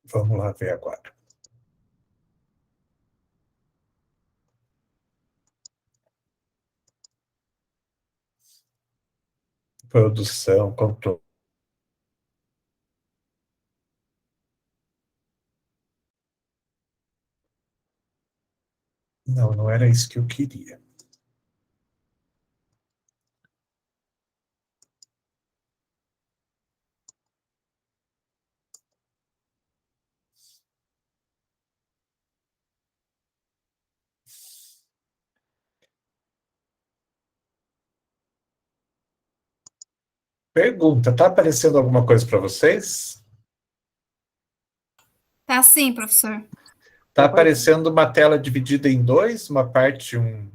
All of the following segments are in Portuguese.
Vamos lá ver agora. Produção, controle. Não, não era isso que eu queria. Pergunta, tá aparecendo alguma coisa para vocês? Tá sim, professor. Tá aparecendo uma tela dividida em dois, uma parte, um...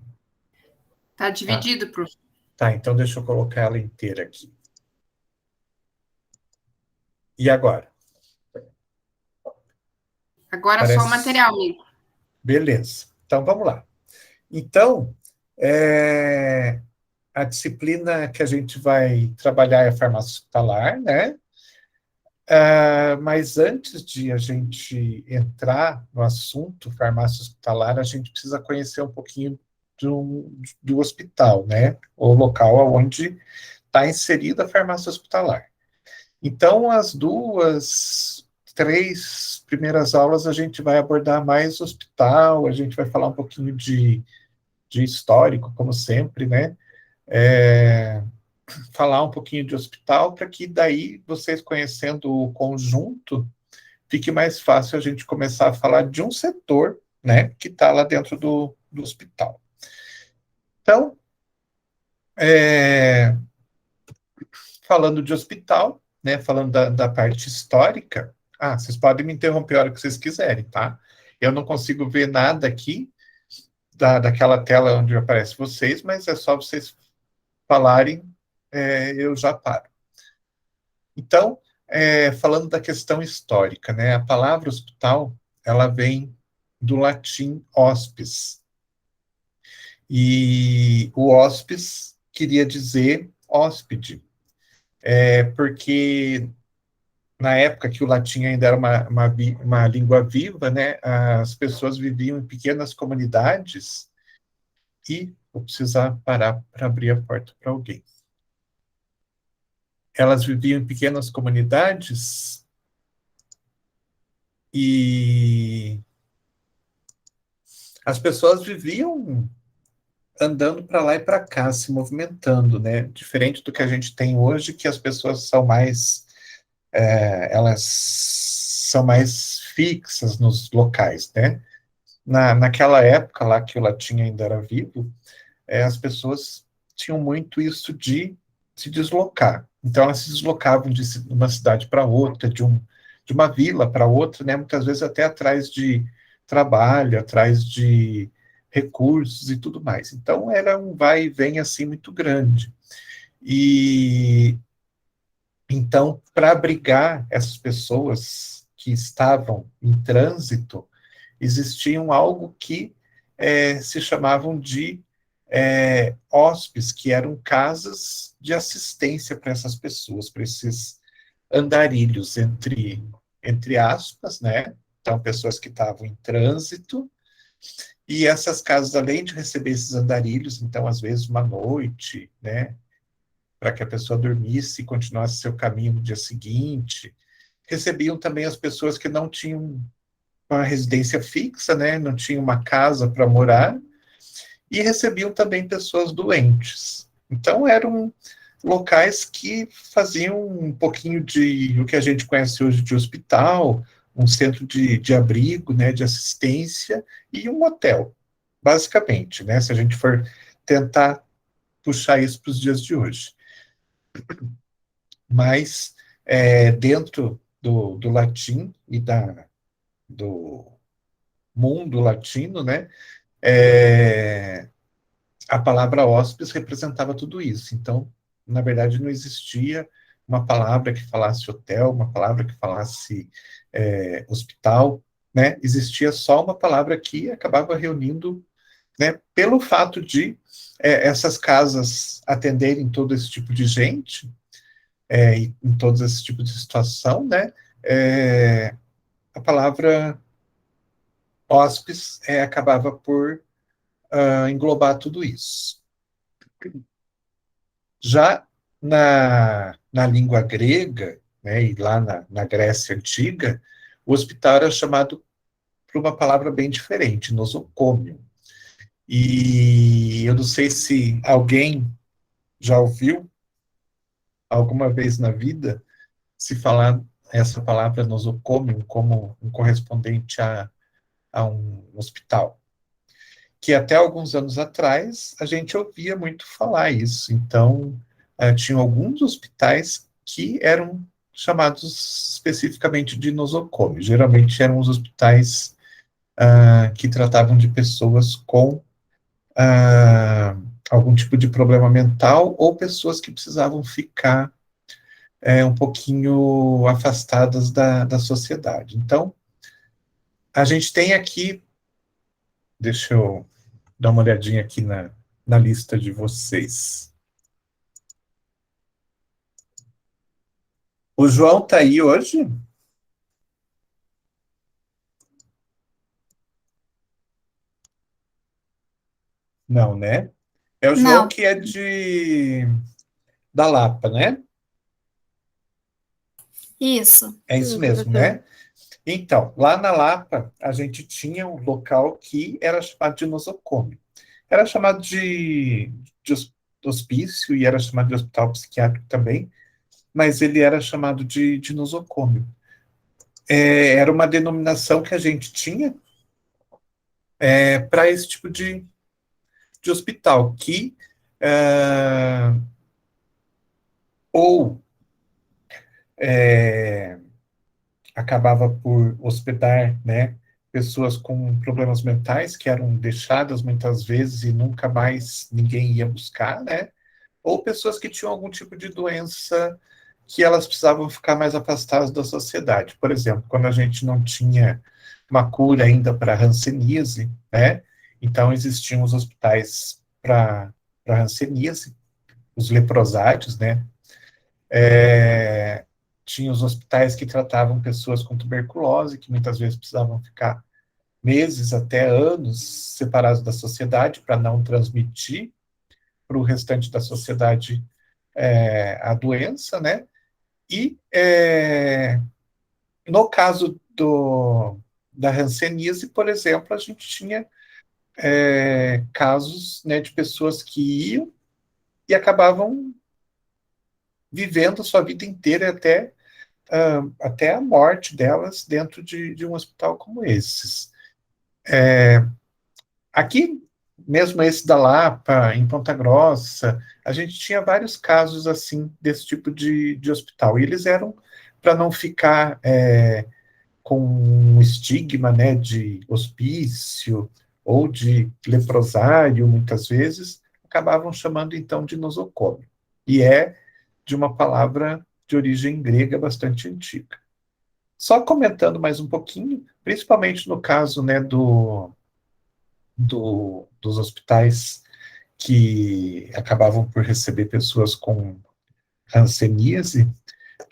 Tá dividido, professor. Tá, então deixa eu colocar ela inteira aqui. E agora? Agora Parece... só o material, amigo. Beleza. Então, vamos lá. Então, a disciplina que a gente vai trabalhar é a farmácia hospitalar, né? Mas antes de a gente entrar no assunto farmácia hospitalar, a gente precisa conhecer um pouquinho do hospital, né? O local onde está inserida a farmácia hospitalar. Então, as três primeiras aulas a gente vai abordar mais hospital, a gente vai falar um pouquinho de histórico, como sempre, né? Falar um pouquinho de hospital, para que daí, vocês conhecendo o conjunto, fique mais fácil a gente começar a falar de um setor, né, que está lá dentro do hospital. Então, falando de hospital, né, falando da parte histórica, vocês podem me interromper a hora que vocês quiserem, tá? Eu não consigo ver nada aqui daquela tela onde aparece vocês, mas é só vocês falarem, eu já paro. Então, falando da questão histórica, né, a palavra hospital, ela vem do latim hospes. E o hospes queria dizer hóspede, porque na época que o latim ainda era uma língua viva, né, as pessoas viviam em pequenas comunidades e vou precisar parar para abrir a porta para alguém. Elas viviam em pequenas comunidades e as pessoas viviam andando para lá e para cá, se movimentando, né? Diferente do que a gente tem hoje, que as pessoas são mais, elas são mais fixas nos locais, né? Naquela época lá que o latim ainda era vivo, as pessoas tinham muito isso de se deslocar. Então elas se deslocavam de uma cidade para outra, de uma vila para outra, né? Muitas vezes até atrás de trabalho, atrás de recursos e tudo mais. Então era um vai e vem assim muito grande. E então, para abrigar essas pessoas que estavam em trânsito, existiam algo que se chamavam de hóspedes, que eram casas de assistência para essas pessoas, para esses andarilhos, entre aspas, né? Então, pessoas que estavam em trânsito, e essas casas, além de receber esses andarilhos, então, às vezes, uma noite, né? Para que a pessoa dormisse e continuasse seu caminho no dia seguinte, recebiam também as pessoas que não tinham uma residência fixa, né? Não tinham uma casa para morar, e recebiam também pessoas doentes. Então, eram locais que faziam um pouquinho de o que a gente conhece hoje de hospital, um centro de abrigo, né, de assistência, e um hotel, basicamente, né, se a gente for tentar puxar isso para os dias de hoje. Mas, dentro do latim e do mundo latino, né, a palavra hóspedes representava tudo isso. Então, na verdade, não existia uma palavra que falasse hotel, uma palavra que falasse hospital, né? Existia só uma palavra que acabava reunindo, né? Pelo fato de essas casas atenderem todo esse tipo de gente, em todos esses tipos de situação, né? a palavra hóspes acabava por englobar tudo isso. Já na língua grega, né, e lá na Grécia Antiga, o hospital era chamado por uma palavra bem diferente, nosocômio. E eu não sei se alguém já ouviu alguma vez na vida se falar essa palavra nosocômio como um correspondente a um hospital. Que até alguns anos atrás a gente ouvia muito falar isso. Então, tinham alguns hospitais que eram chamados especificamente de nosocômio. Geralmente eram os hospitais que tratavam de pessoas com algum tipo de problema mental ou pessoas que precisavam ficar um pouquinho afastadas da sociedade. Então, a gente tem aqui, deixa eu dar uma olhadinha aqui na lista de vocês. O João tá aí hoje? Não, né? É o João Não, que é da Lapa, né? isso. É isso mesmo, né? Então, lá na Lapa, a gente tinha um local que era chamado de nosocômio. Era chamado de hospício e era chamado de hospital psiquiátrico também, mas ele era chamado de nosocômio. Era uma denominação que a gente tinha para esse tipo de hospital, que ou acabava por hospedar, né, pessoas com problemas mentais que eram deixadas muitas vezes e nunca mais ninguém ia buscar, né, ou pessoas que tinham algum tipo de doença que elas precisavam ficar mais afastadas da sociedade. Por exemplo, quando a gente não tinha uma cura ainda para a hanseníase, né, então existiam os hospitais para hanseníase, os leprosários, né, tinha os hospitais que tratavam pessoas com tuberculose, que muitas vezes precisavam ficar meses até anos separados da sociedade para não transmitir para o restante da sociedade a doença, né? E no caso da hanseníase, por exemplo, a gente tinha casos, né, de pessoas que iam e acabavam vivendo a sua vida inteira até a morte delas dentro de um hospital como esses. Aqui, mesmo esse da Lapa, em Ponta Grossa, a gente tinha vários casos assim desse tipo de hospital. E eles eram para não ficar com um estigma, né, de hospício ou de leprosário, muitas vezes, acabavam chamando então de nosocômio. E é de uma palavra de origem grega bastante antiga. Só comentando mais um pouquinho, principalmente no caso, né, dos hospitais que acabavam por receber pessoas com hanseníase,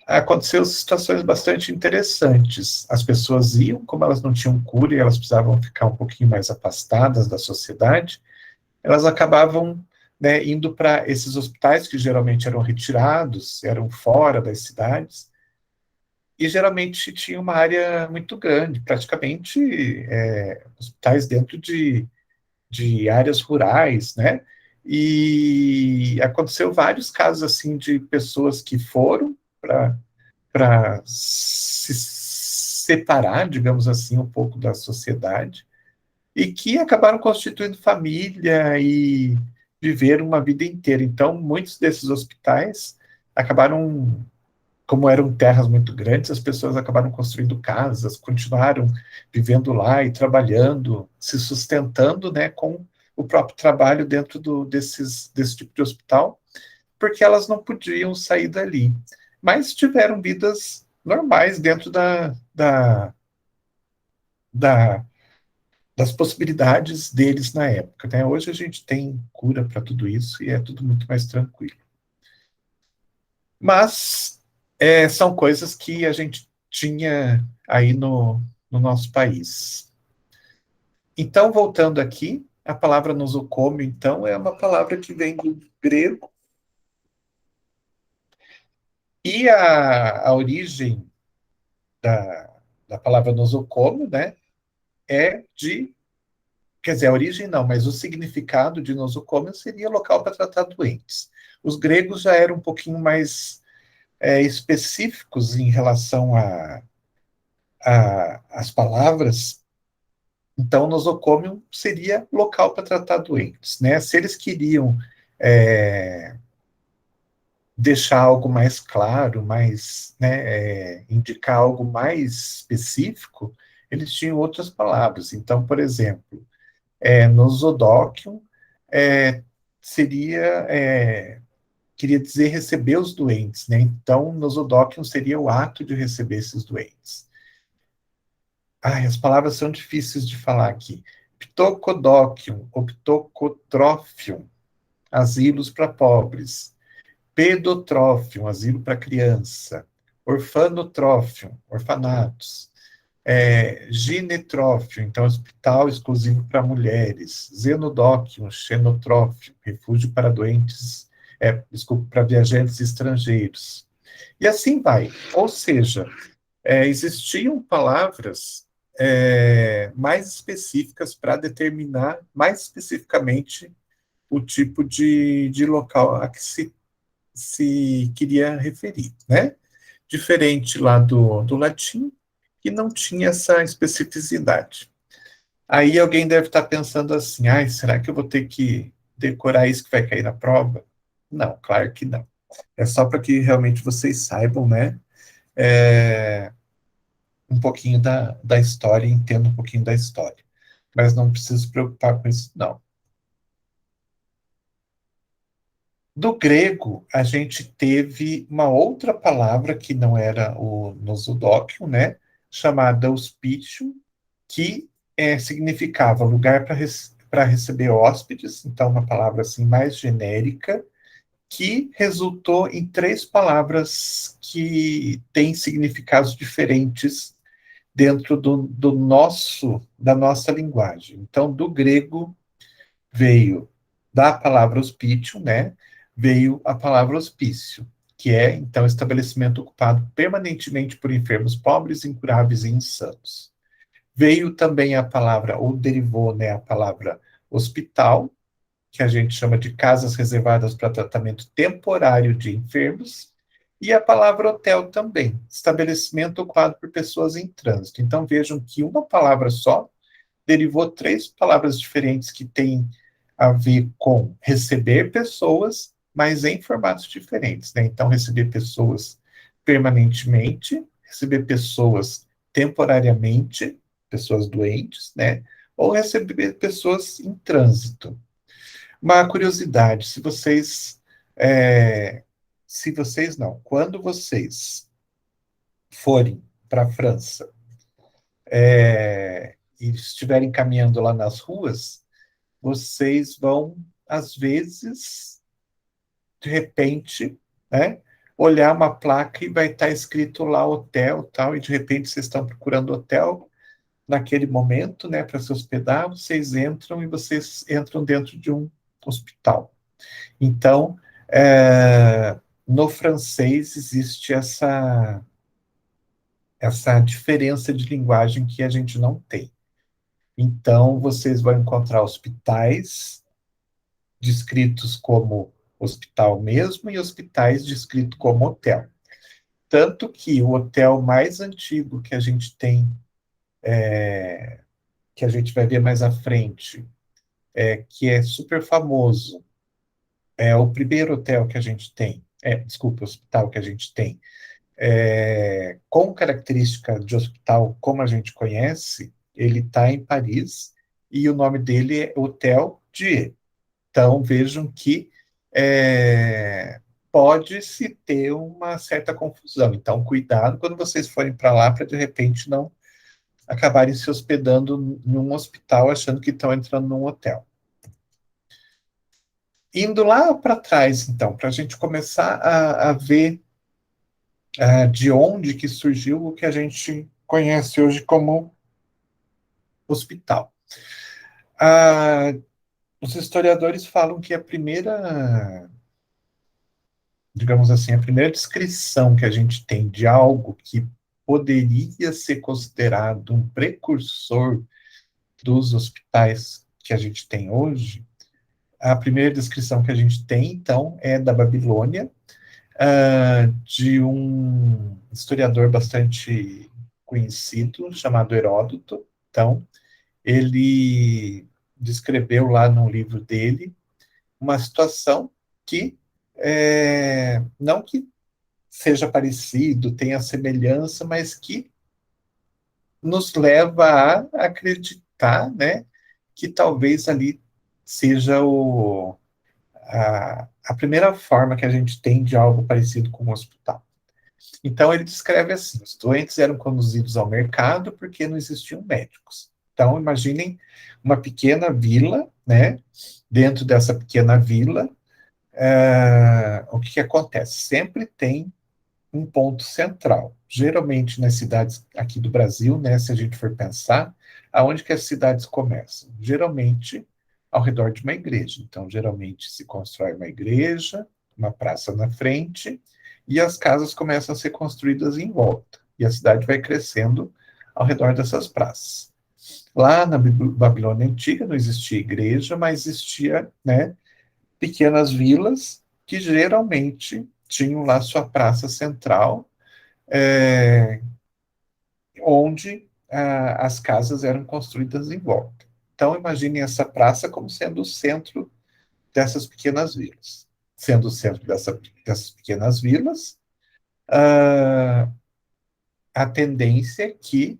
aconteceu situações bastante interessantes. As pessoas iam, como elas não tinham cura e elas precisavam ficar um pouquinho mais afastadas da sociedade, elas acabavam, né, indo para esses hospitais que geralmente eram retirados, eram fora das cidades, e geralmente tinha uma área muito grande, praticamente hospitais dentro de áreas rurais, né? E aconteceu vários casos assim de pessoas que foram para se separar, digamos assim, um pouco da sociedade e que acabaram constituindo família e viveram uma vida inteira. Então, muitos desses hospitais acabaram, como eram terras muito grandes, as pessoas acabaram construindo casas, continuaram vivendo lá e trabalhando, se sustentando, né, com o próprio trabalho dentro desse tipo de hospital, porque elas não podiam sair dali. Mas tiveram vidas normais dentro da, das possibilidades deles na época. Né? Hoje a gente tem cura para tudo isso e é tudo muito mais tranquilo. Mas são coisas que a gente tinha aí no nosso país. Então, voltando aqui, a palavra nosocômio, então, é uma palavra que vem do grego, e a origem da palavra nosocômio, né, é de, quer dizer, a origem não, mas o significado de nosocômio seria local para tratar doentes. Os gregos já eram um pouquinho mais específicos em relação às palavras. Então, nosocômio seria local para tratar doentes, né? Se eles queriam é, deixar algo mais claro, mais, né, indicar algo mais específico, eles tinham outras palavras. Então, por exemplo, nosodóquio é, seria, queria dizer receber os doentes, né? Então, nosodóquio seria o ato de receber esses doentes. Ai, as palavras são difíceis de falar aqui. Ptocodóquium, optocotrófium, asilos para pobres. Pedotrófium, asilo para criança. Orfanotrófium, orfanatos. Ginetrófio, então hospital exclusivo para mulheres. Xenodóquium, xenotrófio, refúgio para doentes, desculpa, para viajantes estrangeiros. E assim vai. Ou seja, existiam palavras mais específicas para determinar mais especificamente o tipo de local a que se queria referir, né? Diferente lá do latim, que não tinha essa especificidade. Aí alguém deve estar pensando assim, ai, será que eu vou ter que decorar isso que vai cair na prova? Não, claro que não. É só para que realmente vocês saibam, né? É, um pouquinho da história, entenda um pouquinho da história. Mas não precisa se preocupar com isso, não. Do grego, a gente teve uma outra palavra que não era o nosodóquio, né? Chamada hospício, que significava lugar para receber hóspedes, então uma palavra assim mais genérica, que resultou em três palavras que têm significados diferentes dentro da nossa linguagem. Então, do grego veio da palavra hospício, né? Veio a palavra hospício, que é então estabelecimento ocupado permanentemente por enfermos pobres, incuráveis e insanos. Veio também a palavra, ou derivou, né, a palavra hospital, que a gente chama de casas reservadas para tratamento temporário de enfermos, e a palavra hotel também, estabelecimento ocupado por pessoas em trânsito. Então vejam que uma palavra só derivou três palavras diferentes que têm a ver com receber pessoas, mas em formatos diferentes, né? Então, receber pessoas permanentemente, receber pessoas temporariamente, pessoas doentes, né? Ou receber pessoas em trânsito. Uma curiosidade, se vocês não, quando vocês forem para a França e estiverem caminhando lá nas ruas, vocês vão, às vezes, de repente, né, olhar uma placa e vai estar escrito lá hotel tal, e de repente vocês estão procurando hotel naquele momento, né, para se hospedar, vocês entram e vocês entram dentro de um hospital. Então, no francês existe essa diferença de linguagem que a gente não tem. Então, vocês vão encontrar hospitais descritos como hospital mesmo e hospitais descritos como hotel. Tanto que o hotel mais antigo que a gente tem, que a gente vai ver mais à frente, que é super famoso, é o primeiro hotel que a gente tem, desculpa, hospital que a gente tem, com característica de hospital como a gente conhece, ele está em Paris e o nome dele é Hotel Dieu. Então, vejam que pode-se ter uma certa confusão. Então, cuidado quando vocês forem para lá, para de repente não acabarem se hospedando num hospital achando que estão entrando num hotel. Indo lá para trás, então, para a gente começar a ver de onde que surgiu o que a gente conhece hoje como hospital. Os historiadores falam que a primeira, digamos assim, a primeira descrição que a gente tem de algo que poderia ser considerado um precursor dos hospitais que a gente tem hoje, a primeira descrição que a gente tem, então, é da Babilônia, de um historiador bastante conhecido, chamado Heródoto. Então, ele descreveu lá no livro dele uma situação que, não que seja parecido, tenha semelhança, mas que nos leva a acreditar, né, que talvez ali seja a primeira forma que a gente tem de algo parecido com um hospital. Então, ele descreve assim: os doentes eram conduzidos ao mercado porque não existiam médicos. Então, imaginem uma pequena vila, né? Dentro dessa pequena vila, o que acontece? Sempre tem um ponto central. Geralmente nas cidades aqui do Brasil, né, se a gente for pensar, aonde que as cidades começam? Geralmente ao redor de uma igreja. Então, geralmente se constrói uma igreja, uma praça na frente, e as casas começam a ser construídas em volta. E a cidade vai crescendo ao redor dessas praças. Lá na Babilônia Antiga não existia igreja, mas existia, né, pequenas vilas que geralmente tinham lá sua praça central, é, onde as casas eram construídas em volta. Então, imagine essa praça como sendo o centro dessas pequenas vilas. Sendo o centro dessas pequenas vilas, ah, a tendência é que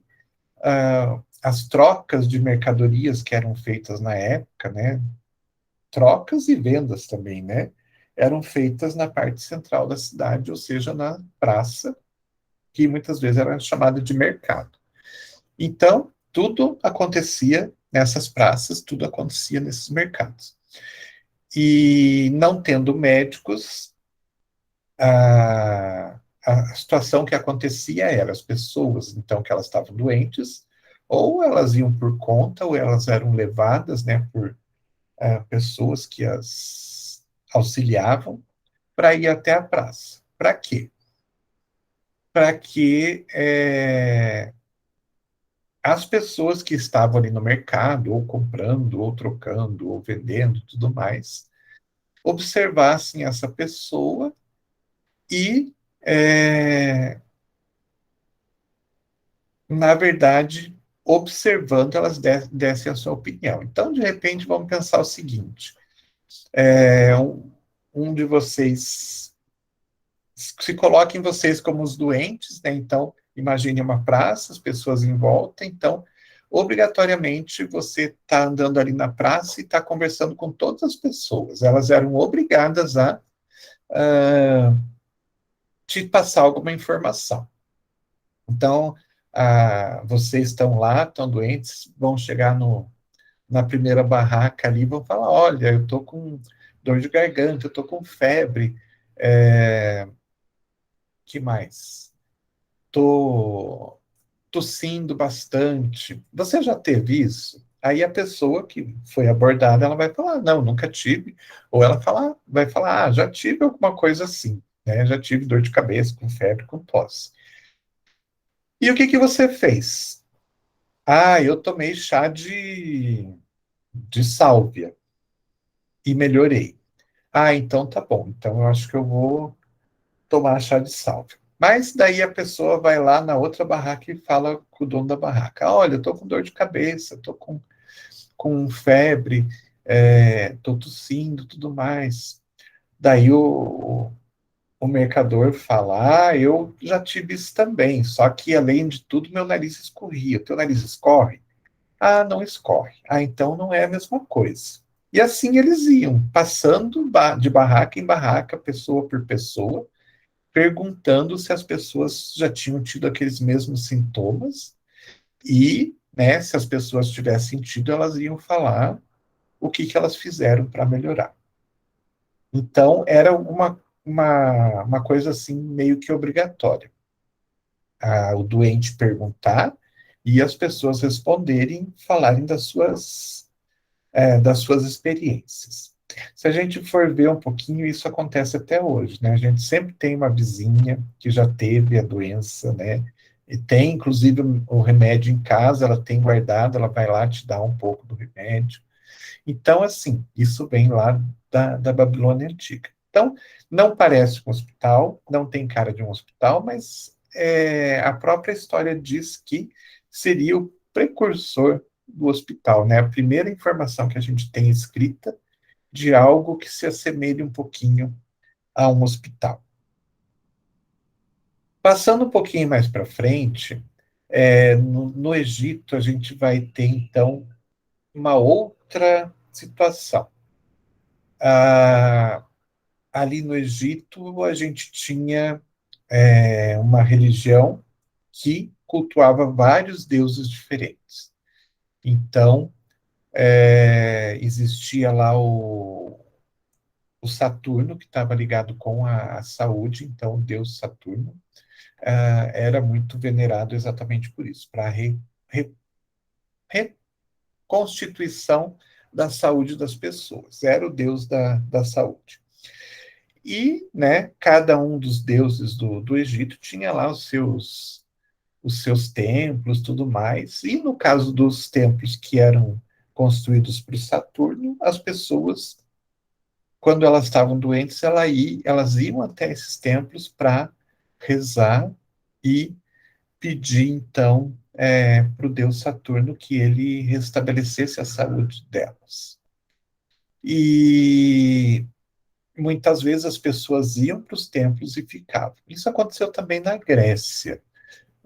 as trocas de mercadorias que eram feitas na época, né, trocas e vendas também, né, eram feitas na parte central da cidade, ou seja, na praça, que muitas vezes era chamada de mercado. Então, tudo acontecia nessas praças, tudo acontecia nesses mercados. E não tendo médicos, a situação que acontecia era as pessoas, então, que elas estavam doentes, ou elas iam por conta, ou elas eram levadas, né, por pessoas que as auxiliavam para ir até a praça. Para quê? Para que as pessoas que estavam ali no mercado, ou comprando, ou trocando, ou vendendo, tudo mais, observassem essa pessoa e, na verdade, observando, elas dessem a sua opinião. Então, de repente, vamos pensar o seguinte: um de vocês se coloquem vocês como os doentes, né? Então, imagine uma praça, as pessoas em volta, então, obrigatoriamente, você está andando ali na praça e está conversando com todas as pessoas. Elas eram obrigadas a te passar alguma informação. Então, vocês estão lá, estão doentes, vão chegar na primeira barraca ali, vão falar: olha, eu estou com dor de garganta, eu estou com febre, que mais? Tô tossindo bastante. Você já teve isso? Aí a pessoa que foi abordada, ela vai falar: não, nunca tive. Ou ela vai falar: já tive alguma coisa assim, né? Já tive dor de cabeça, com febre, com tosse. E o que que você fez? Eu tomei chá de sálvia e melhorei. Então tá bom. Então eu acho que eu vou tomar chá de sálvia. Mas daí a pessoa vai lá na outra barraca e fala com o dono da barraca: olha, eu tô com dor de cabeça, tô com febre, tô tossindo, tudo mais. Daí o mercador fala: eu já tive isso também, só que além de tudo, meu nariz escorria. O teu nariz escorre? Não escorre. Então não é a mesma coisa. E assim eles iam, passando de barraca em barraca, pessoa por pessoa, perguntando se as pessoas já tinham tido aqueles mesmos sintomas e, né, se as pessoas tivessem tido, elas iam falar o que que elas fizeram para melhorar. Então, era uma coisa assim meio que obrigatória. o doente perguntar e as pessoas responderem, falarem das suas experiências. Se a gente for ver um pouquinho, isso acontece até hoje, né? A gente sempre tem uma vizinha que já teve a doença, né? E tem, inclusive, o remédio em casa, ela tem guardado, ela vai lá te dar um pouco do remédio. Então, assim, isso vem lá da Babilônia Antiga. Então, não parece um hospital, não tem cara de um hospital, mas a própria história diz que seria o precursor do hospital, né? A primeira informação que a gente tem escrita de algo que se assemelhe um pouquinho a um hospital. Passando um pouquinho mais para frente, no Egito a gente vai ter então uma outra situação. Ah, ali no Egito a gente tinha uma religião que cultuava vários deuses diferentes. Então, existia lá o Saturno, que estava ligado com a saúde, então o deus Saturno era muito venerado exatamente por isso, para a reconstituição da saúde das pessoas. Era o deus da saúde. E, né, cada um dos deuses do Egito tinha lá os seus templos, tudo mais. E no caso dos templos que eram construídos para o Saturno, as pessoas, quando elas estavam doentes, elas iam até esses templos para rezar e pedir, então, para o deus Saturno que ele restabelecesse a saúde delas. E muitas vezes as pessoas iam para os templos e ficavam. Isso aconteceu também na Grécia,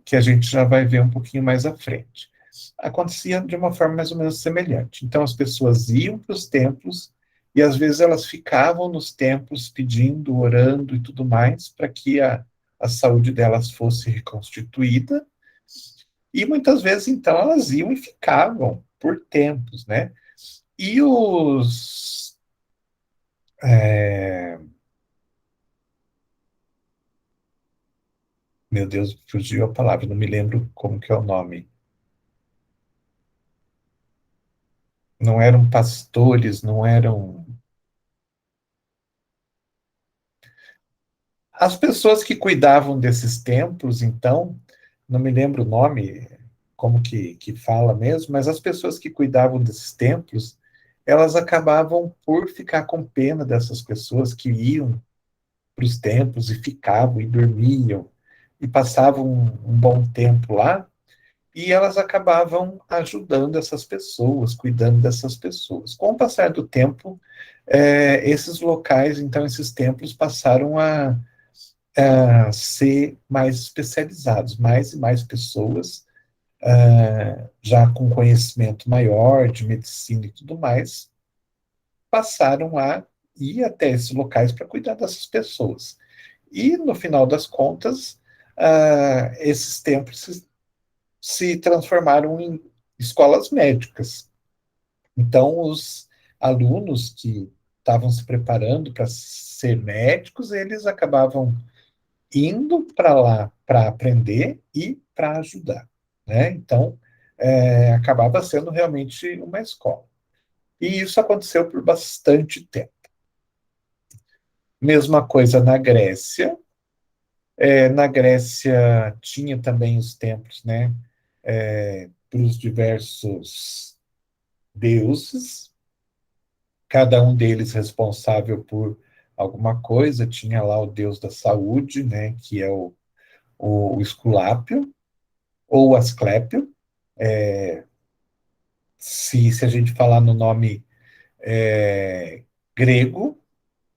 que a gente já vai ver um pouquinho mais à frente. Acontecia de uma forma mais ou menos semelhante. Então as pessoas iam para os templos e às vezes elas ficavam nos templos pedindo, orando e tudo mais para que a saúde delas fosse reconstituída. E muitas vezes então elas iam e ficavam por tempos, né? E é, meu Deus, fugiu a palavra, não me lembro como que é o nome. Não eram pastores, não eram. As pessoas que cuidavam desses templos, então, não me lembro o nome, como que fala mesmo, mas as pessoas que cuidavam desses templos, elas acabavam por ficar com pena dessas pessoas que iam para os templos e ficavam e dormiam e passavam um bom tempo lá, e elas acabavam ajudando essas pessoas, cuidando dessas pessoas. Com o passar do tempo, esses locais, então, esses templos passaram a ser mais especializados, mais e mais pessoas, já com conhecimento maior de medicina e tudo mais, passaram a ir até esses locais para cuidar dessas pessoas. E, no final das contas, esses templos se transformaram em escolas médicas. Então, os alunos que estavam se preparando para ser médicos, eles acabavam indo para lá para aprender e para ajudar, né? Então, acabava sendo realmente uma escola. E isso aconteceu por bastante tempo. Mesma coisa na Grécia. Na Grécia tinha também os templos, né? Para os diversos deuses, cada um deles responsável por alguma coisa. Tinha lá o deus da saúde, né? Que é o Esculápio, ou Asclépio. Se a gente falar no nome grego,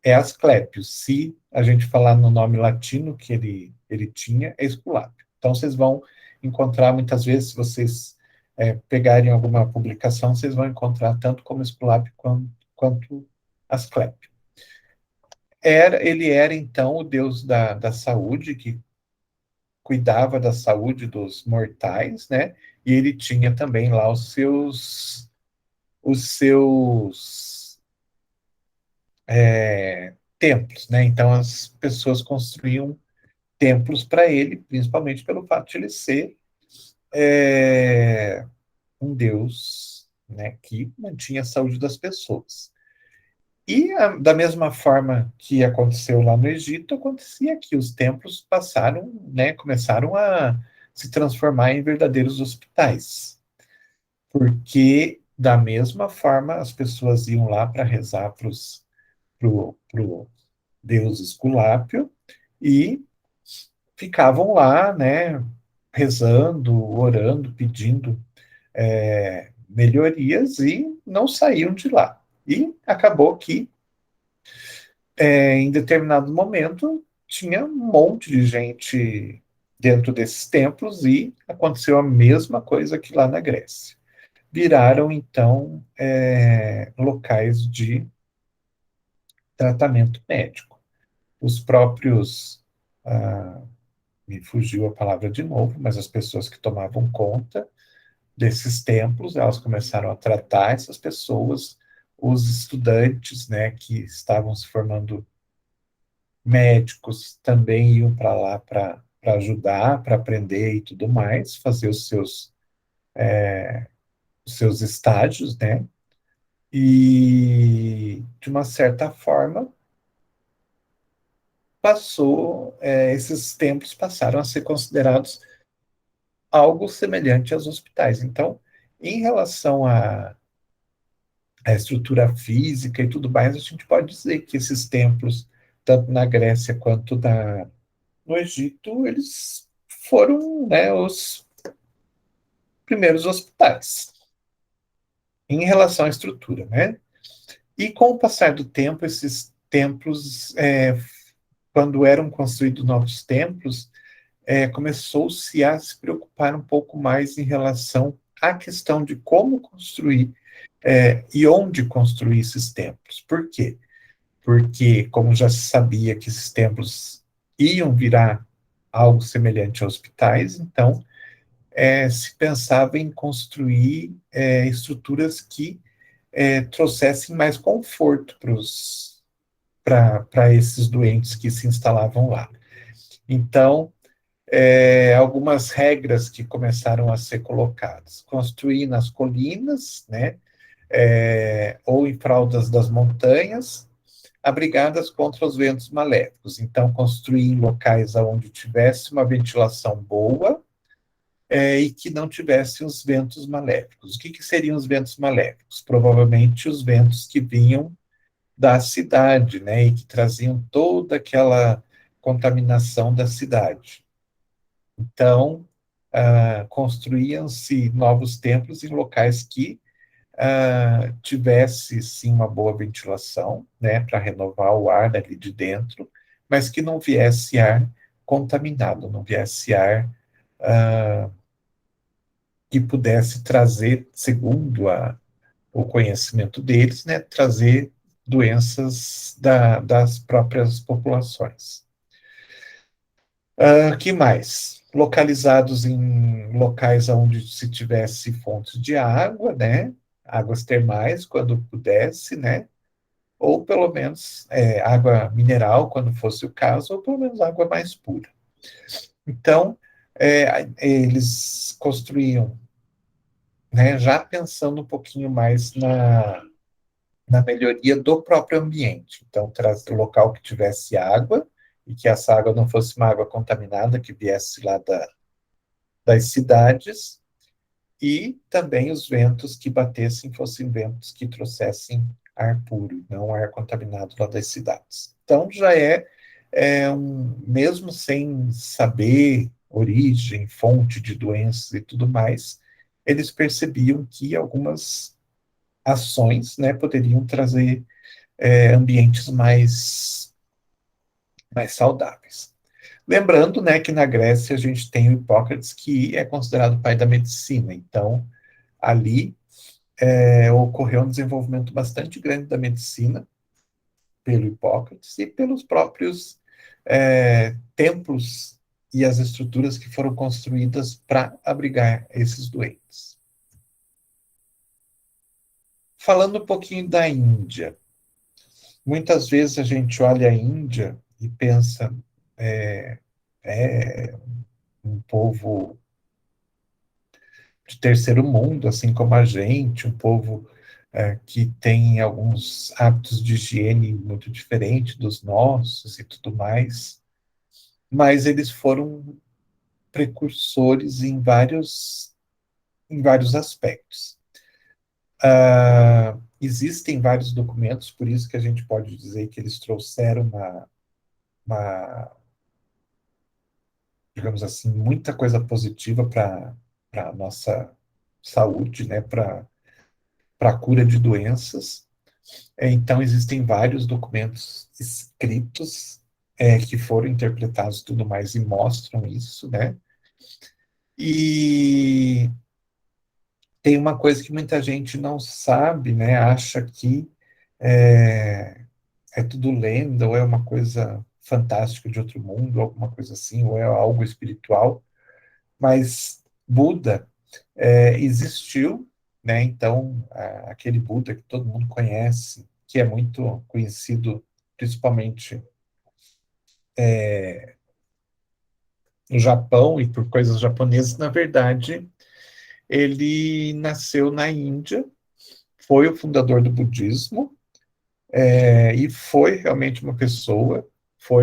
é Asclépio. Se a gente falar no nome latino que ele tinha, é Esculápio. Então, vocês vão encontrar, muitas vezes, se vocês pegarem alguma publicação, vocês vão encontrar tanto como Esculápio quanto Asclépio. Ele era, então, o deus da saúde, que cuidava da saúde dos mortais, né? E ele tinha também lá os seus templos, né? Então as pessoas construíam templos para ele, principalmente pelo fato de ele ser um Deus, né, que mantinha a saúde das pessoas. E da mesma forma que aconteceu lá no Egito, acontecia aqui. Os templos passaram, né, começaram a se transformar em verdadeiros hospitais. Porque, da mesma forma, as pessoas iam lá para rezar para o deus Esculápio e ficavam lá, né, rezando, orando, pedindo melhorias e não saíam de lá. E acabou que, em determinado momento, tinha um monte de gente dentro desses templos e aconteceu a mesma coisa que lá na Grécia. Viraram, então, locais de tratamento médico. Os próprios, ah, me fugiu a palavra de novo, mas as pessoas que tomavam conta desses templos, elas começaram a tratar essas pessoas, os estudantes, né, que estavam se formando médicos também iam para lá para ajudar, para aprender e tudo mais, fazer os seus estágios, né? E, de uma certa forma, esses templos passaram a ser considerados algo semelhante aos hospitais. Então, em relação à estrutura física e tudo mais, a gente pode dizer que esses templos, tanto na Grécia quanto no Egito, eles foram, né, os primeiros hospitais em relação à estrutura, né? E com o passar do tempo, esses templos, quando eram construídos novos templos, começou-se a se preocupar um pouco mais em relação à questão de como construir e onde construir esses templos. Por quê? Porque, como já se sabia que esses templos iam virar algo semelhante a hospitais, então se pensava em construir estruturas que trouxessem mais conforto para esses doentes que se instalavam lá. Então, algumas regras que começaram a ser colocadas. Construir nas colinas, né, ou em fraldas das montanhas, abrigadas contra os ventos maléficos. Então, construir em locais onde tivesse uma ventilação boa e que não tivesse os ventos maléficos. O que seriam os ventos maléficos? Provavelmente os ventos que vinham da cidade, né, e que traziam toda aquela contaminação da cidade. Então, construíam-se novos templos em locais que tivesse sim uma boa ventilação, né, para renovar o ar ali de dentro, mas que não viesse ar contaminado, não viesse ar que pudesse trazer, segundo o conhecimento deles, né, trazer doenças das próprias populações. Que mais? Localizados em locais onde se tivesse fontes de água, né? Águas termais, quando pudesse, né? Ou pelo menos água mineral, quando fosse o caso, ou pelo menos água mais pura. Então, eles construíam, né, já pensando um pouquinho mais na melhoria do próprio ambiente. Então, trazer um local que tivesse água, e que essa água não fosse uma água contaminada, que viesse lá das cidades, e também os ventos que batessem fossem ventos que trouxessem ar puro, não ar contaminado lá das cidades. Então, já mesmo sem saber origem, fonte de doenças e tudo mais, eles percebiam que algumas ações, né, poderiam trazer ambientes mais saudáveis. Lembrando, né, que na Grécia a gente tem o Hipócrates, que é considerado o pai da medicina. Então, ali ocorreu um desenvolvimento bastante grande da medicina pelo Hipócrates e pelos próprios templos e as estruturas que foram construídas para abrigar esses doentes. Falando um pouquinho da Índia, muitas vezes a gente olha a Índia e pensa é um povo de terceiro mundo, assim como a gente, um povo que tem alguns hábitos de higiene muito diferentes dos nossos e tudo mais, mas eles foram precursores em vários aspectos. Existem vários documentos, por isso que a gente pode dizer que eles trouxeram uma digamos assim, muita coisa positiva para a nossa saúde, né, para a cura de doenças. Então, existem vários documentos escritos que foram interpretados e tudo mais e mostram isso, né? E tem uma coisa que muita gente não sabe, né? Acha que é, é tudo lenda, ou é uma coisa fantástica de outro mundo, alguma coisa assim, ou é algo espiritual, mas Buda existiu, né? Então, aquele Buda que todo mundo conhece, que é muito conhecido, principalmente no Japão e por coisas japonesas, na verdade, ele nasceu na Índia, foi o fundador do budismo, e foi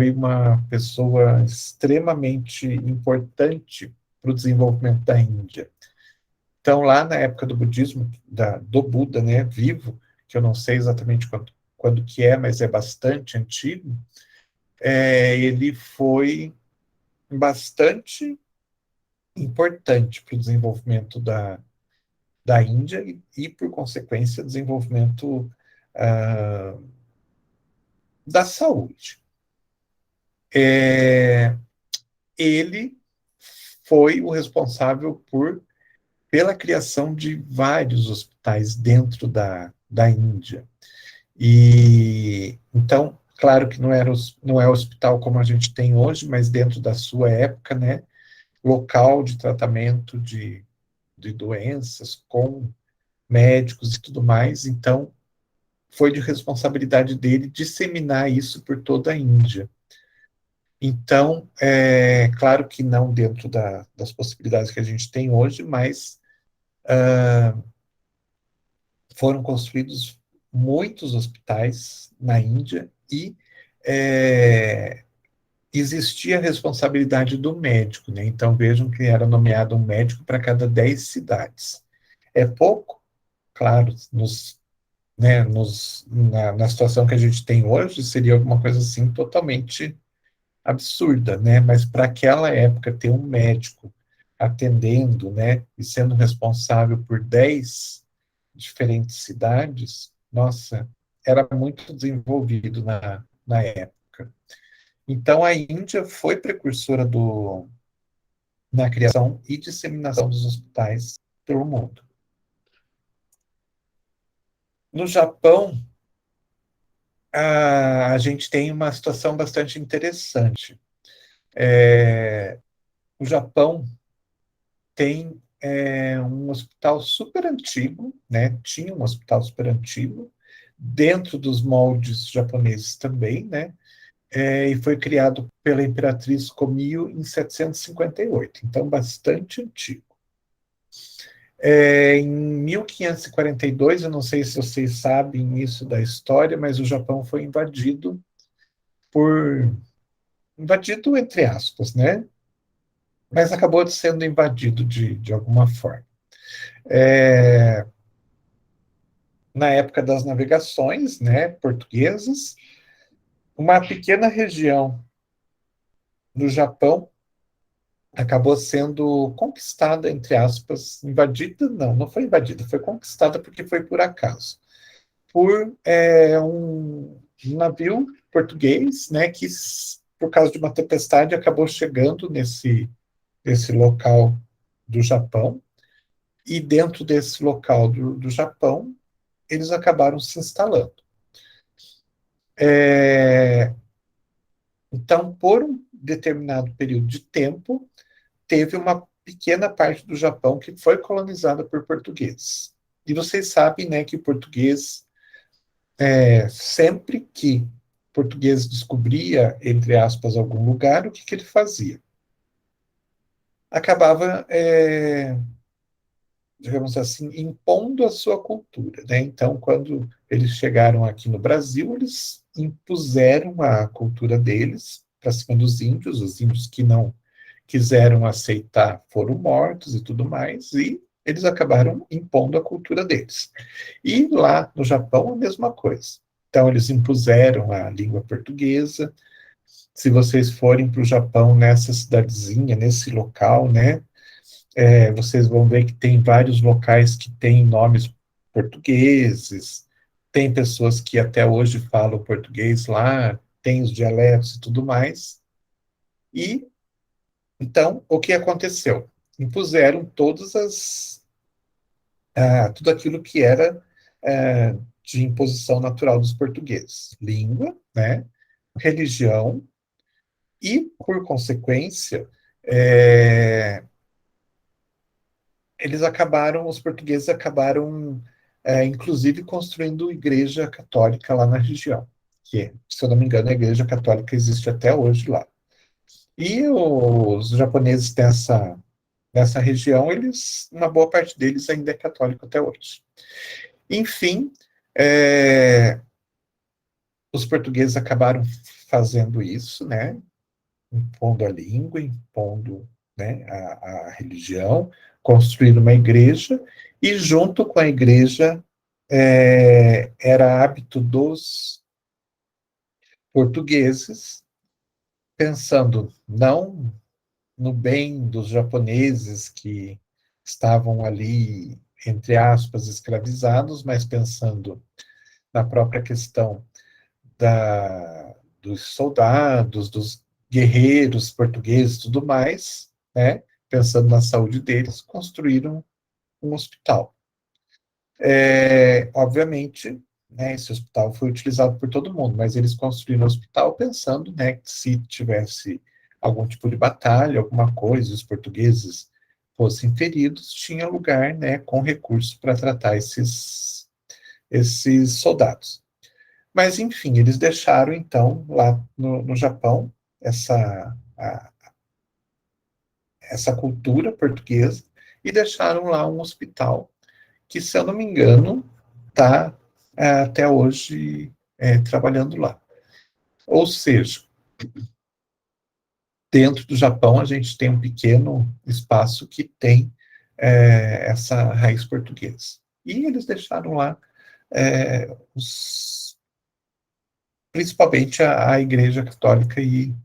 uma pessoa extremamente importante para o desenvolvimento da Índia. Então, lá na época do budismo, do Buda, né, vivo, que eu não sei exatamente quando que é, mas é bastante antigo, ele foi bastante importante para o desenvolvimento da Índia por consequência, desenvolvimento ah, da saúde. Ele foi o responsável pela criação de vários hospitais dentro da Índia. E então, claro que não é hospital como a gente tem hoje, mas dentro da sua época, né, local de tratamento de doenças com médicos e tudo mais. Então, foi de responsabilidade dele disseminar isso por toda a Índia. Então, claro que não dentro das possibilidades que a gente tem hoje, mas foram construídos muitos hospitais na Índia e é, existia a responsabilidade do médico, né? Então vejam que era nomeado um médico para cada 10 cidades. É pouco, claro, na situação que a gente tem hoje, seria alguma coisa assim totalmente absurda, né? Mas para aquela época ter um médico atendendo, né, e sendo responsável por 10 diferentes cidades, nossa, era muito desenvolvido na época. Então, a Índia foi precursora na criação e disseminação dos hospitais pelo mundo. No Japão, a gente tem uma situação bastante interessante. O Japão tem um hospital super antigo, né? Tinha um hospital super antigo, dentro dos moldes japoneses também, né? E foi criado pela Imperatriz Komio em 758, então bastante antigo. Em 1542, eu não sei se vocês sabem isso da história, mas o Japão foi invadido entre aspas, né? Mas acabou sendo invadido de alguma forma. Na época das navegações, né, portuguesas, uma pequena região do Japão acabou sendo conquistada, entre aspas, invadida, não foi invadida, foi conquistada porque foi por acaso, por um navio português, né, que, por causa de uma tempestade, acabou chegando nesse local do Japão, e dentro desse local do Japão, eles acabaram se instalando. Então, por um determinado período de tempo, teve uma pequena parte do Japão que foi colonizada por portugueses. E vocês sabem, né, que o português, sempre que português descobria, entre aspas, algum lugar, o que ele fazia? acabava, digamos assim, impondo a sua cultura, né? Então, quando eles chegaram aqui no Brasil, eles impuseram a cultura deles para cima dos índios, os índios que não quiseram aceitar foram mortos e tudo mais, e eles acabaram impondo a cultura deles. E lá no Japão, a mesma coisa. Então, eles impuseram a língua portuguesa. Se vocês forem para o Japão, nessa cidadezinha, nesse local, né, vocês vão ver que tem vários locais que têm nomes portugueses, tem pessoas que até hoje falam português lá, tem os dialetos e tudo mais. E, então, o que aconteceu? Impuseram tudo aquilo que era de imposição natural dos portugueses. Língua, né, religião e, por consequência, é, os portugueses acabaram, inclusive, construindo igreja católica lá na região, que, se eu não me engano, a igreja católica existe até hoje lá. E os japoneses nessa região, uma boa parte deles ainda é católico até hoje. Enfim, é, os portugueses acabaram fazendo isso, né? Impondo a língua, impondo, né, a religião, construindo uma igreja, e junto com a igreja era hábito dos portugueses, pensando não no bem dos japoneses que estavam ali, entre aspas, escravizados, mas pensando na própria questão dos soldados, dos guerreiros portugueses e tudo mais, né, pensando na saúde deles, construíram um hospital. Obviamente, né, esse hospital foi utilizado por todo mundo, mas eles construíram o hospital pensando, né, que se tivesse algum tipo de batalha, alguma coisa, os portugueses fossem feridos, tinha lugar, né, com recursos para tratar esses soldados. Mas, enfim, eles deixaram, então, lá no Japão, essa cultura portuguesa e deixaram lá um hospital que, se eu não me engano, está até hoje trabalhando lá. Ou seja, dentro do Japão, a gente tem um pequeno espaço que tem essa raiz portuguesa. E eles deixaram lá principalmente a Igreja Católica e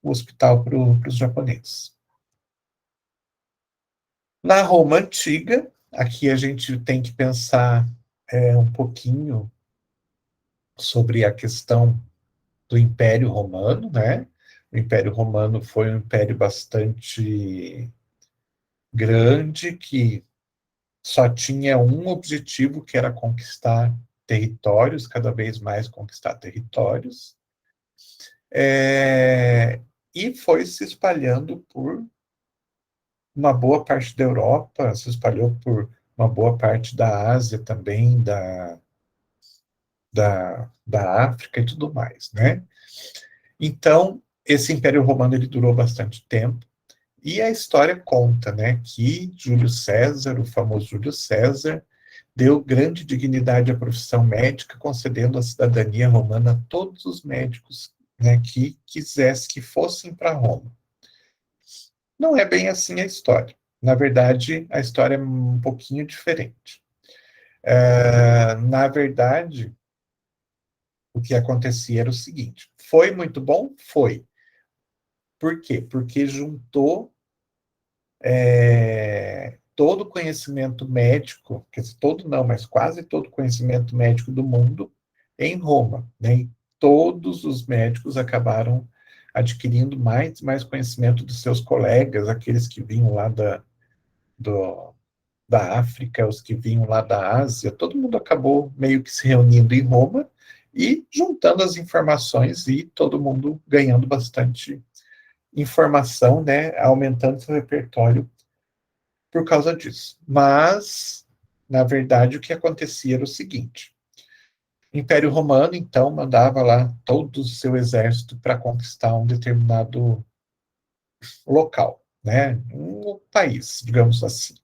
o hospital para os japoneses. Na Roma Antiga, aqui a gente tem que pensar um pouquinho sobre a questão do Império Romano, né? O Império Romano foi um império bastante grande, que só tinha um objetivo, que era conquistar territórios, cada vez mais conquistar territórios, e foi se espalhando por uma boa parte da Europa, se espalhou por uma boa parte da Ásia também, da África e tudo mais, né? Então, esse Império Romano ele durou bastante tempo, e a história conta, né, que Júlio César, o famoso Júlio César, deu grande dignidade à profissão médica, concedendo a cidadania romana a todos os médicos, né, que quisessem que fossem para Roma. Não é bem assim a história. Na verdade, a história é um pouquinho diferente. Na verdade, o que acontecia era o seguinte: foi muito bom? Foi. Por quê? Porque juntou todo o conhecimento médico, quer dizer, todo não, mas quase todo o conhecimento médico do mundo em Roma, né? E todos os médicos acabaram adquirindo mais conhecimento dos seus colegas, aqueles que vinham lá do, da África, os que vinham lá da Ásia, todo mundo acabou meio que se reunindo em Roma e juntando as informações, e todo mundo ganhando bastante informação, né, aumentando seu repertório por causa disso. Mas, na verdade, o que acontecia era o seguinte: o Império Romano, então, mandava lá todo o seu exército para conquistar um determinado local. né? Um país, digamos assim.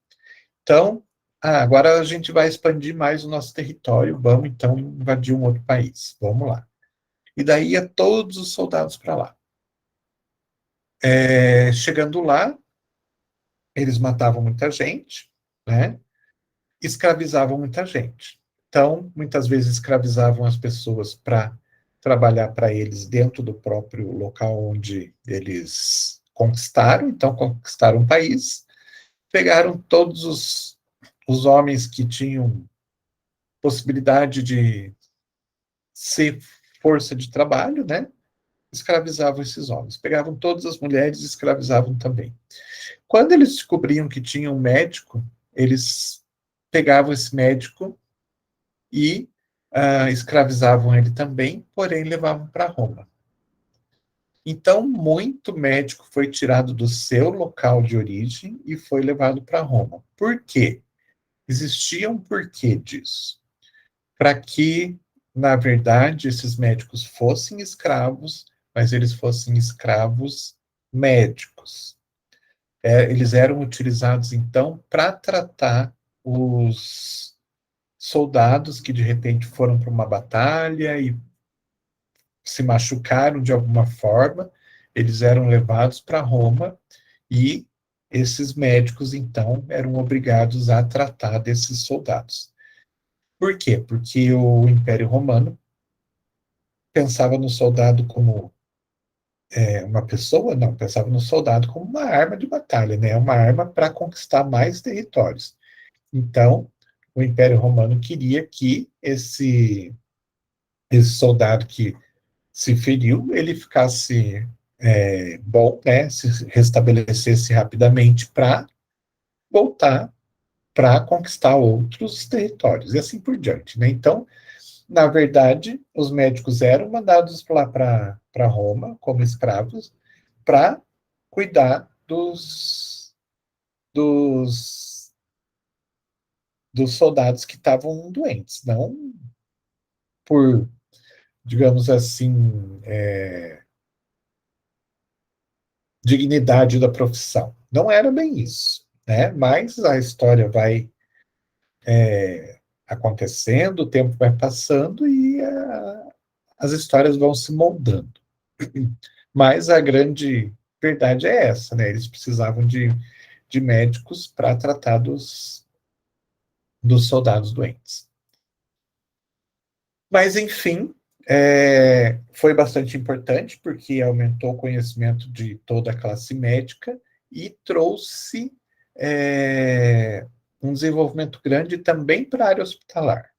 Então, agora a gente vai expandir mais o nosso território, vamos então invadir um outro país, vamos lá. E daí ia todos os soldados para lá. Chegando lá, eles matavam muita gente, né? Escravizavam muita gente. Então, muitas vezes escravizavam as pessoas para trabalhar para eles dentro do próprio local onde eles conquistaram. Então, conquistaram um país, pegaram todos os homens que tinham possibilidade de ser força de trabalho, né? Escravizavam esses homens. Pegavam todas as mulheres e escravizavam também. Quando eles descobriam que tinha um médico, eles pegavam esse médico e escravizavam ele também, porém levavam para Roma. Então, muito médico foi tirado do seu local de origem e foi levado para Roma. Por quê? Existia um porquê disso. Para que, na verdade, esses médicos fossem escravos, mas eles fossem escravos médicos. Eles eram utilizados, então, para tratar os soldados que, de repente, foram para uma batalha e se machucaram de alguma forma, eles eram levados para Roma e esses médicos, então, eram obrigados a tratar desses soldados. Por quê? Porque o Império Romano pensava no soldado como uma pessoa, não, pensava no soldado como uma arma de batalha, né? Uma arma para conquistar mais territórios. Então, o Império Romano queria que esse soldado que se feriu, ele ficasse bom, né? Se restabelecesse rapidamente para voltar para conquistar outros territórios e assim por diante, né? Então, na verdade, os médicos eram mandados lá para Roma como escravos para cuidar dos, dos soldados que estavam doentes, não por, digamos assim, dignidade da profissão. Não era bem isso, né? Mas a história vai acontecendo, o tempo vai passando e as histórias vão se moldando. Mas a grande verdade é essa, né? Eles precisavam de médicos para tratar dos soldados doentes. Mas, enfim, foi bastante importante, porque aumentou o conhecimento de toda a classe médica e trouxe um desenvolvimento grande também para a área hospitalar.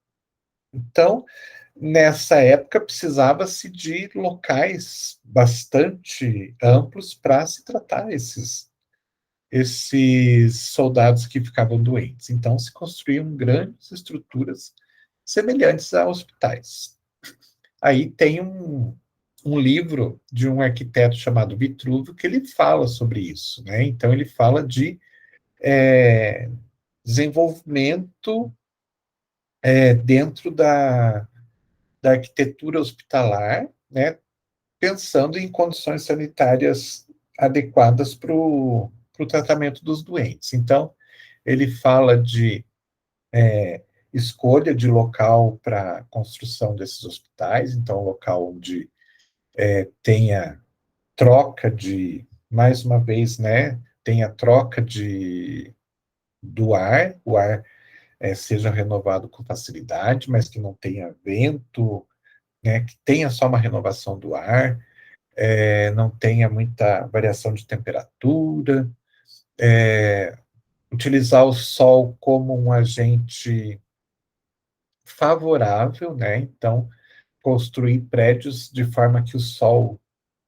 Então, nessa época, precisava-se de locais bastante amplos para se tratar esses soldados que ficavam doentes. Então, se construíam grandes estruturas semelhantes a hospitais. Aí tem um livro de um arquiteto chamado Vitruvio que ele fala sobre isso, né? Então, ele fala de desenvolvimento dentro da arquitetura hospitalar, né? Pensando em condições sanitárias adequadas para o tratamento dos doentes. Então, ele fala de escolha de local para a construção desses hospitais, então, local onde tenha troca de, mais uma vez, né, tenha troca do ar, o ar seja renovado com facilidade, mas que não tenha vento, né, que tenha só uma renovação do ar, não tenha muita variação de temperatura, utilizar o sol como um agente favorável, né? Então, construir prédios de forma que o sol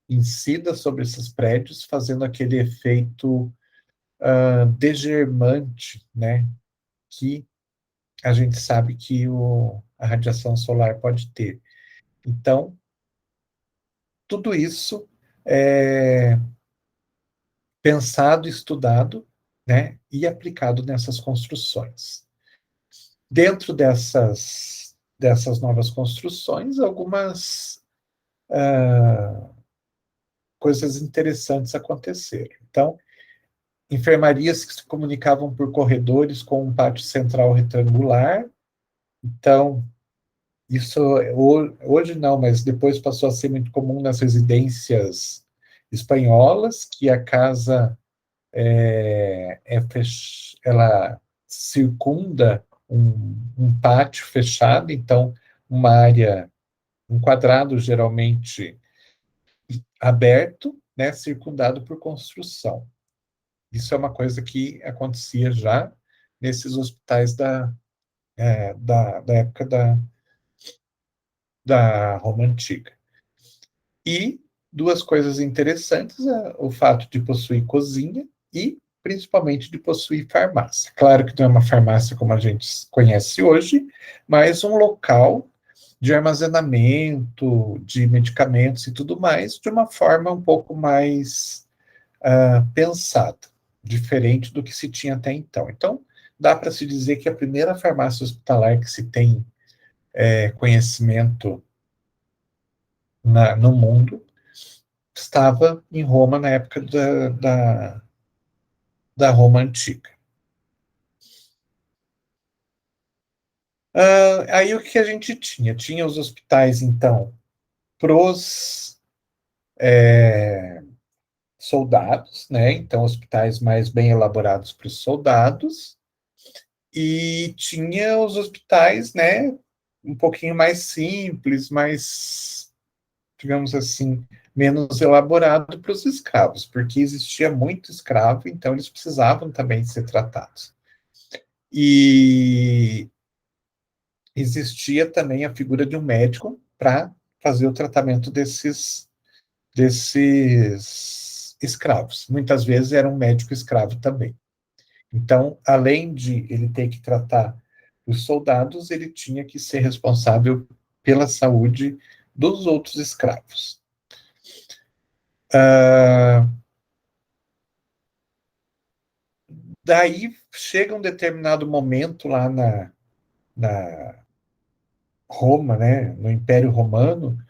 incida sobre esses prédios, fazendo aquele efeito degermante, né? Que a gente sabe que a radiação solar pode ter. Então, tudo isso é pensado, estudado, né, e aplicado nessas construções. Dentro dessas novas construções, algumas coisas interessantes aconteceram. Então, enfermarias que se comunicavam por corredores com um pátio central retangular. Então, isso hoje não, mas depois passou a ser muito comum nas residências espanholas, que a casa ela circunda um pátio fechado, então uma área, um quadrado geralmente aberto, né, circundado por construção. Isso é uma coisa que acontecia já nesses hospitais da época da Roma Antiga. E duas coisas interessantes, o fato de possuir cozinha e principalmente de possuir farmácia. Claro que não é uma farmácia como a gente conhece hoje, mas um local de armazenamento de medicamentos e tudo mais, de uma forma um pouco mais pensada, diferente do que se tinha até então. Então, dá para se dizer que a primeira farmácia hospitalar que se tem conhecimento no mundo estava em Roma na época da Roma Antiga. Aí o que a gente tinha? Tinha os hospitais, então, pros soldados, né? Então, hospitais mais bem elaborados para os soldados, e tinha os hospitais, né? Um pouquinho mais simples, mais, digamos assim, menos elaborado para os escravos, porque existia muito escravo, então eles precisavam também ser tratados. E existia também a figura de um médico para fazer o tratamento desses escravos. Muitas vezes era um médico escravo também. Então, além de ele ter que tratar os soldados, ele tinha que ser responsável pela saúde dos outros escravos. Daí chega um determinado momento lá na Roma, né, no Império Romano,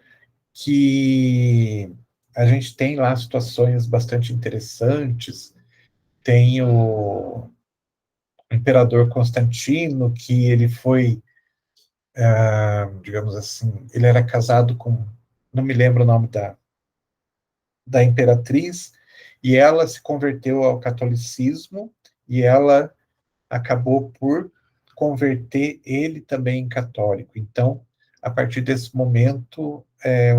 que a gente tem lá situações bastante interessantes. Tem o imperador Constantino, que ele foi, digamos assim, ele era casado com, não me lembro o nome da imperatriz, e ela se converteu ao catolicismo, e ela acabou por converter ele também em católico. Então, a partir desse momento,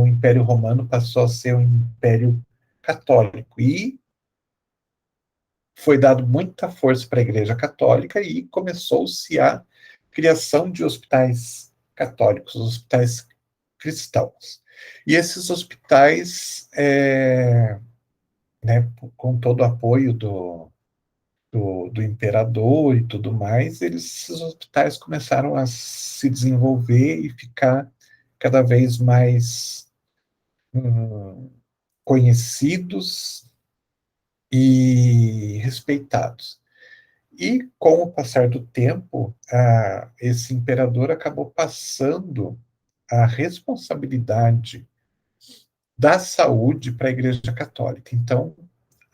o Império Romano passou a ser um império católico, e foi dado muita força para a Igreja Católica e começou-se a criação de hospitais católicos, hospitais cristãos. E esses hospitais, né, com todo o apoio do imperador e tudo mais, esses hospitais começaram a se desenvolver e ficar cada vez mais conhecidos e respeitados. E, com o passar do tempo, esse imperador acabou passando a responsabilidade da saúde para a Igreja Católica. Então,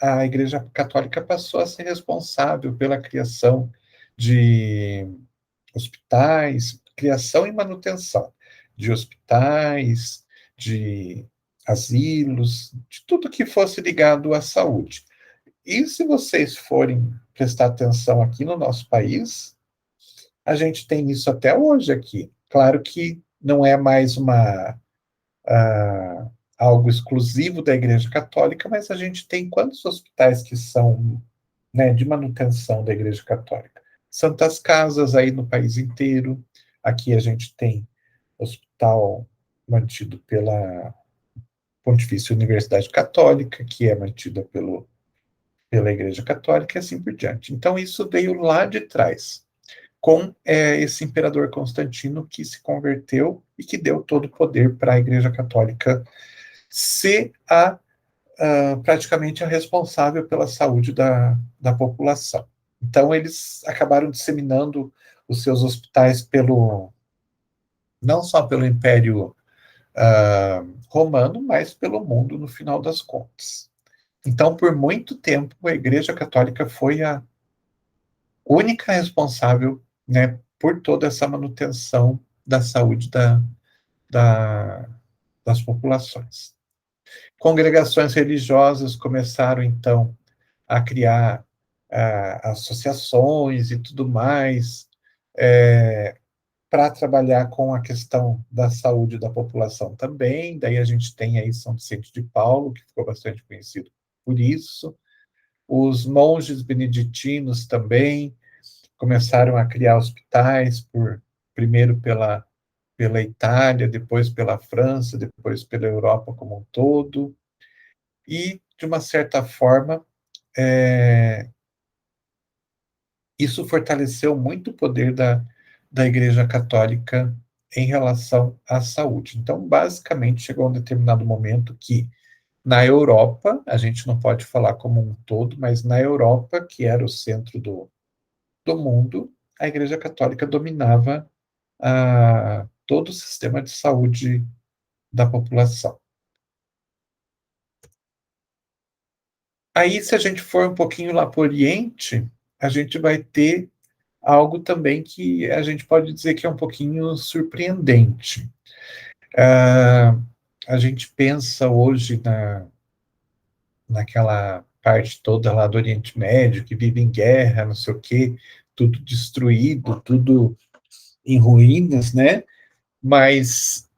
a Igreja Católica passou a ser responsável pela criação de hospitais, criação e manutenção de hospitais, de asilos, de tudo que fosse ligado à saúde. E se vocês forem prestar atenção aqui no nosso país, a gente tem isso até hoje aqui. Claro que não é mais algo exclusivo da Igreja Católica, mas a gente tem quantos hospitais que são, né, de manutenção da Igreja Católica? Santas Casas aí no país inteiro. Aqui a gente tem hospital mantido pela Pontifícia Universidade Católica, que é mantida pela Igreja Católica, e assim por diante. Então, isso veio lá de trás, com esse imperador Constantino, que se converteu e que deu todo o poder para a Igreja Católica ser praticamente a responsável pela saúde da população. Então, eles acabaram disseminando os seus hospitais não só pelo Império Romano, mas pelo mundo, no final das contas. Então, por muito tempo, a Igreja Católica foi a única responsável, né, por toda essa manutenção da saúde da, das populações. Congregações religiosas começaram, então, a criar associações e tudo mais, para trabalhar com a questão da saúde da população também. Daí a gente tem aí São Vicente de Paulo, que ficou bastante conhecido por isso. Os monges beneditinos também começaram a criar hospitais, primeiro pela Itália, depois pela França, depois pela Europa como um todo. E, de uma certa forma, isso fortaleceu muito o poder da Igreja Católica em relação à saúde. Então, basicamente, chegou um determinado momento que, na Europa, a gente não pode falar como um todo, mas na Europa, que era o centro do mundo, a Igreja Católica dominava todo o sistema de saúde da população. Aí, se a gente for um pouquinho lá para o Oriente, a gente vai ter algo também que a gente pode dizer que é um pouquinho surpreendente. A gente pensa hoje naquela parte toda lá do Oriente Médio, que vive em guerra, não sei o quê, tudo destruído, tudo em ruínas, né? Mas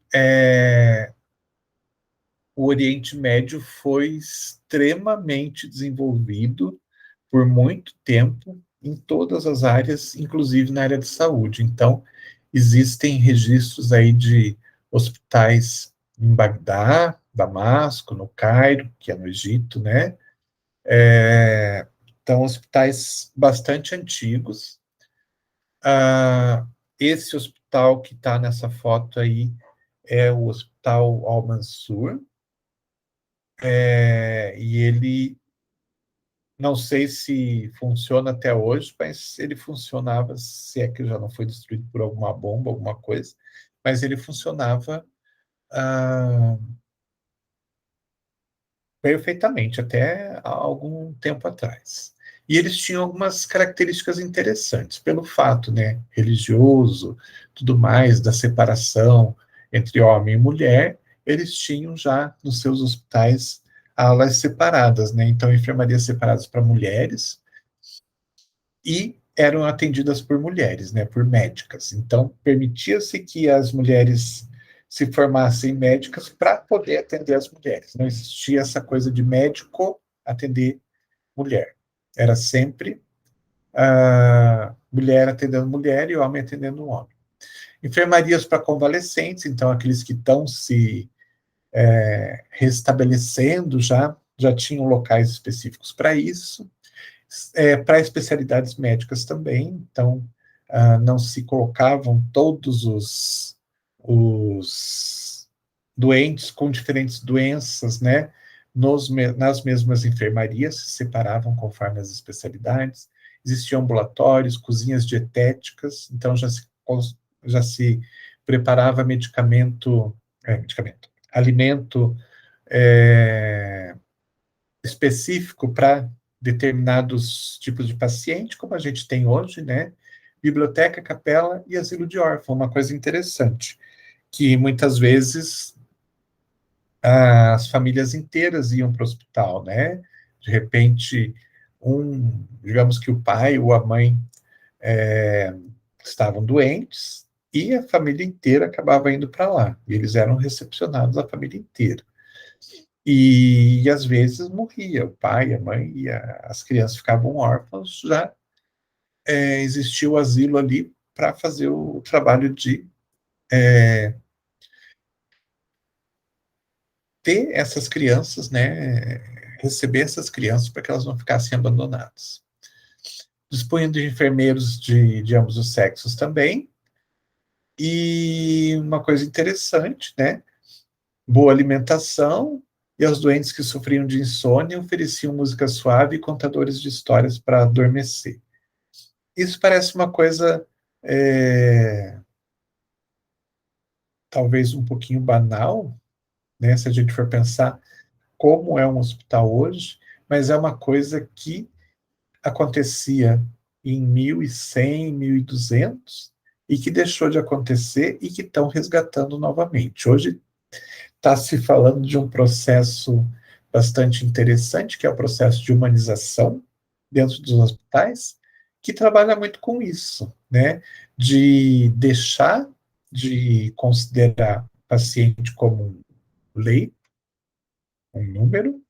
o Oriente Médio foi extremamente desenvolvido por muito tempo em todas as áreas, inclusive na área de saúde. Então, existem registros aí de hospitais em Bagdá, Damasco, no Cairo, que é no Egito, né? Então, hospitais bastante antigos. Esse hospital que está nessa foto aí é o Hospital Al-Mansur, e ele, não sei se funciona até hoje, mas ele funcionava, se é que já não foi destruído por alguma bomba, alguma coisa, mas ele funcionava ah, perfeitamente até há algum tempo atrás. E eles tinham algumas características interessantes, pelo fato, né, religioso, tudo mais, da separação entre homem e mulher, eles tinham já nos seus hospitais alas separadas, né? Então, enfermarias separadas para mulheres e eram atendidas por mulheres, né, por médicas. Então, permitia-se que as mulheres se formassem médicas para poder atender as mulheres. Não existia essa coisa de médico atender mulher. Era sempre a mulher atendendo mulher e o homem atendendo o homem. Enfermarias para convalescentes, então aqueles que estão se restabelecendo já tinham locais específicos para isso. Para especialidades médicas também, então não se colocavam todos os doentes com diferentes doenças, né, nas mesmas enfermarias, se separavam conforme as especialidades. Existiam ambulatórios, cozinhas dietéticas, então já se preparava alimento é, específico para determinados tipos de paciente, como a gente tem hoje, né? Biblioteca, capela e asilo de órfão, uma coisa interessante, que muitas vezes as famílias inteiras iam para o hospital, né? De repente, digamos que o pai ou a mãe estavam doentes e a família inteira acabava indo para lá. E eles eram recepcionados, a família inteira. E às vezes morria o pai, a mãe, e as crianças ficavam órfãos, já existia o asilo ali para fazer o trabalho de ter essas crianças, né, receber essas crianças para que elas não ficassem abandonadas. Dispunham de enfermeiros de ambos os sexos também, e uma coisa interessante, né, boa alimentação, e aos doentes que sofriam de insônia ofereciam música suave e contadores de histórias para adormecer. Isso parece uma coisa talvez um pouquinho banal, né, se a gente for pensar como é um hospital hoje, mas é uma coisa que acontecia em 1100, 1200, e que deixou de acontecer e que estão resgatando novamente. Hoje está se falando de um processo bastante interessante, que é o processo de humanização dentro dos hospitais, que trabalha muito com isso, né? De deixar de considerar o paciente como um leito, um número,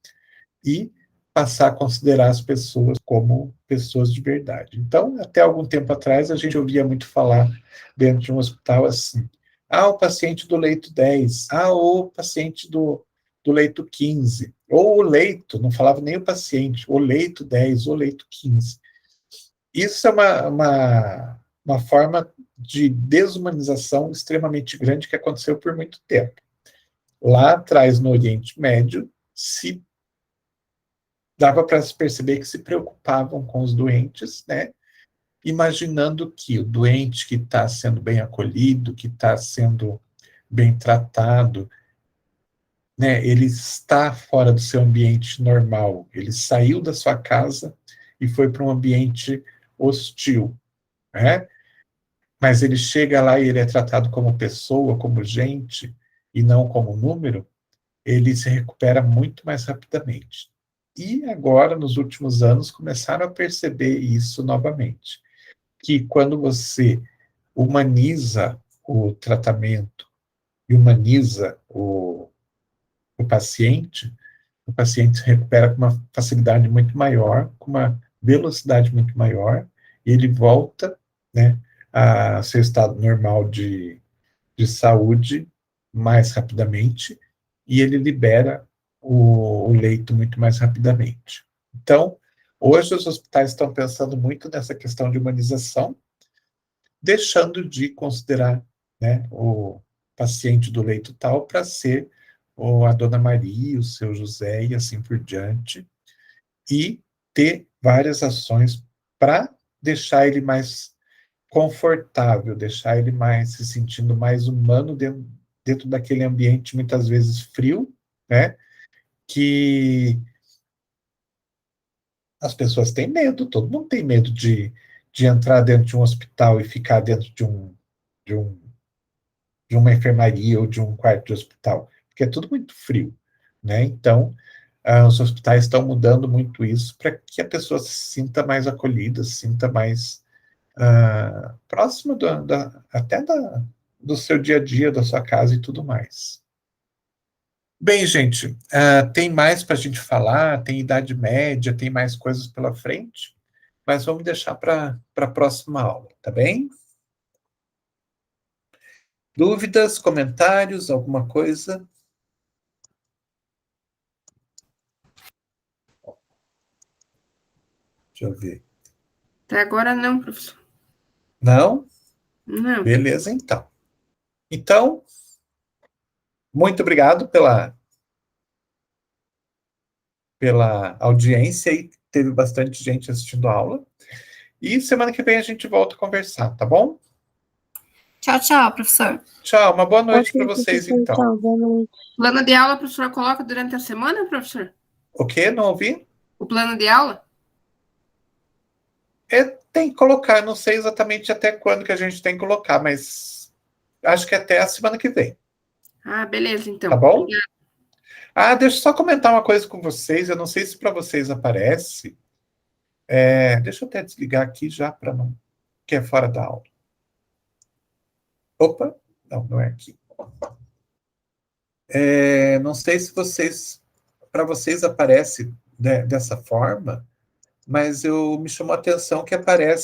e passar a considerar as pessoas como pessoas de verdade. Então, até algum tempo atrás, a gente ouvia muito falar dentro de um hospital assim: ah, o paciente do leito 10, ah, o paciente do leito 15, ou o leito, não falava nem o paciente, o leito 10, o leito 15. Isso é uma forma de desumanização extremamente grande que aconteceu por muito tempo. Lá atrás, no Oriente Médio, se dava para se perceber que se preocupavam com os doentes, né? Imaginando que o doente que está sendo bem acolhido, que está sendo bem tratado, né? Ele está fora do seu ambiente normal, ele saiu da sua casa e foi para um ambiente hostil, né? Mas ele chega lá e ele é tratado como pessoa, como gente, e não como número, ele se recupera muito mais rapidamente. E agora, nos últimos anos, começaram a perceber isso novamente, que quando você humaniza o tratamento e humaniza o paciente se recupera com uma facilidade muito maior, com uma velocidade muito maior, e ele volta, né, a seu estado normal de saúde mais rapidamente, e ele libera o leito muito mais rapidamente. Então, hoje os hospitais estão pensando muito nessa questão de humanização, deixando de considerar, né, o paciente do leito tal para ser a Dona Maria, o seu José e assim por diante, e ter várias ações para deixar ele mais confortável, deixar ele mais se sentindo mais humano dentro daquele ambiente muitas vezes frio, né? Que as pessoas têm medo, todo mundo tem medo de entrar dentro de um hospital e ficar dentro de, um, de uma enfermaria ou de um quarto de hospital, porque é tudo muito frio, né? Então, os hospitais estão mudando muito isso para que a pessoa se sinta mais acolhida, se sinta mais próximo até do seu dia a dia, da sua casa e tudo mais. Bem, gente, tem mais para a gente falar, tem Idade Média, tem mais coisas pela frente, mas vamos deixar para a próxima aula, tá bem? Dúvidas, comentários, alguma coisa? Deixa eu ver. Até agora não, professor. Não? Não. Beleza, então. Então, muito obrigado pela audiência e teve bastante gente assistindo a aula. E semana que vem a gente volta a conversar, tá bom? Tchau, tchau, professor. Tchau, uma boa noite para Ok, vocês, professor, então. tchau, boa noite. Plano de aula, a professora coloca durante a semana, professor? O quê? Não ouvi? O plano de aula? Tem que colocar, não sei exatamente até quando que a gente tem que colocar, mas acho que até a semana que vem. Ah, beleza, então. Tá bom? Obrigada. Deixa eu só comentar uma coisa com vocês, eu não sei se para vocês aparece. Deixa eu até desligar aqui já para não... que é fora da aula. Opa, não é aqui. Não sei se para vocês aparece, né, dessa forma, mas me chamou a atenção que aparece